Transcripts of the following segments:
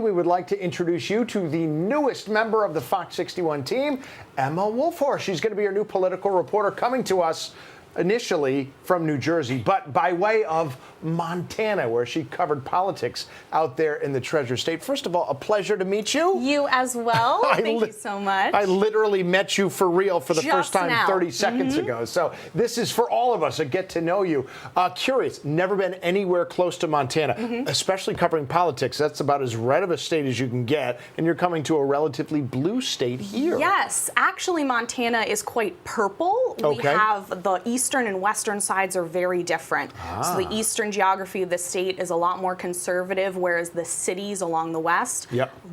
We would like to introduce you to the newest member of the Fox 61 team, Emma Wulfhorst. She's going to be our new political reporter coming to us initially from New Jersey, but by way of Montana, where she covered politics out there in the Treasure State. First of all, a pleasure to meet you. You as well. Thank you so much. I literally met you for real for the first time now. 30 seconds ago. So this is for all of us, a get to know you. Curious, never been anywhere close to Montana, especially covering politics. That's about as red of a state as you can get, and you're coming to a relatively blue state here. Yes, actually Montana is quite purple. Okay. We have the eastern and western sides are very different. So the eastern geography of the state is a lot more conservative, whereas the cities along the west,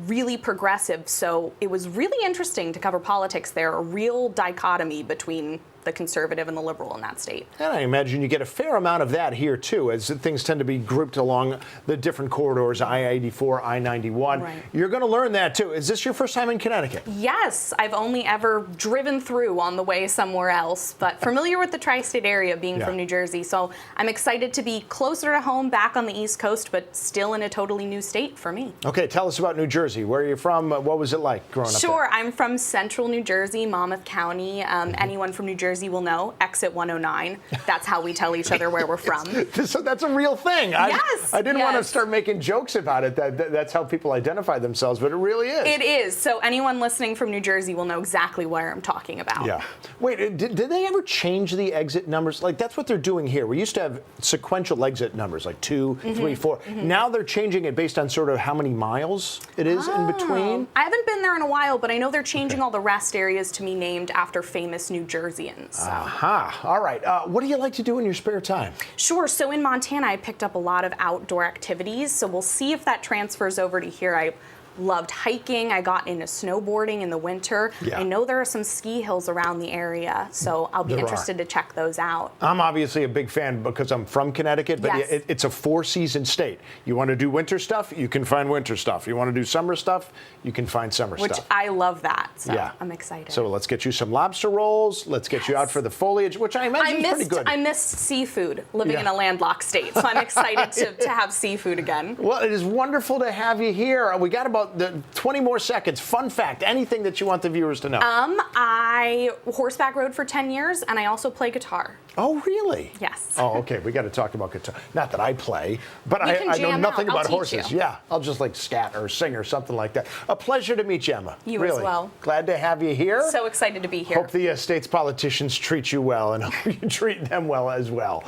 really progressive. So it was really interesting to cover politics there, a real dichotomy between the conservative and the liberal in that state. And I imagine you get a fair amount of that here, too, as things tend to be grouped along the different corridors, I-84, I-91. Right. You're going to learn that, too. Is this your first time in Connecticut? Yes, I've only ever driven through on the way somewhere else, but familiar with the tri-state area being from New Jersey. So I'm excited to be closer to home, back on the East Coast, but still in a totally new state for me. Okay, tell us about New Jersey. Where are you from? What was it like growing up there? Sure, I'm from central New Jersey, Monmouth County. Anyone from New Jersey will know, exit 109. That's how we tell each other where we're from. So that's a real thing. Yes. I didn't want to start making jokes about it. That's how people identify themselves, but it really is. It is. So anyone listening from New Jersey will know exactly where I'm talking about. Yeah. Wait, did they ever change the exit numbers? Like, that's what they're doing here. We used to have sequential exit numbers, like 2, 3, 4. Now they're changing it based on sort of how many miles it is in between. I haven't been there in a while, but I know they're changing all the rest areas to be named after famous New Jerseyans. So. All right. What do you like to do in your spare time? Sure. So in Montana, I picked up a lot of outdoor activities. So we'll see if that transfers over to here. I loved hiking. I got into snowboarding in the winter. I know there are some ski hills around the area, so I'll be interested to check those out. I'm obviously a big fan because I'm from Connecticut, but it's a 4-season state. You want to do winter stuff, you can find winter stuff. You want to do summer stuff, you can find summer stuff. Which I love that, so I'm excited. So let's get you some lobster rolls. Let's get you out for the foliage, which I imagine is pretty good. I missed seafood living in a landlocked state, so I'm excited to have seafood again. Well, it is wonderful to have you here. We got about 20 more seconds. Fun fact, anything that you want the viewers to know. I horseback rode for 10 years, and I also play guitar. Oh, really? Yes. Oh, okay. We got to talk about guitar. Not that I play, but I know nothing about horses. Yeah, I'll just like scat or sing or something like that. A pleasure to meet you, Emma. You as well. Glad to have you here. So excited to be here. Hope the state's politicians treat you well, and hope you treat them well as well.